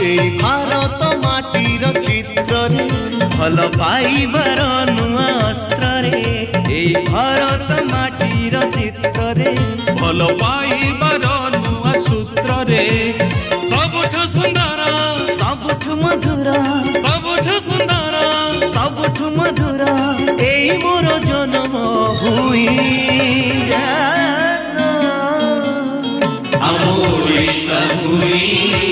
एई भारत माटीर चित्र रे भल पाइबार नुआ अस्त्र रे एई भारत माटीर चित्र रे भल पाइबार नुआ सूत्र रे सबुठु सुंदर सबुठु मधुर सबुठु सुंदर सबुठु मधुर एई मोर जन्म हुई जान आम ओडिशा हुई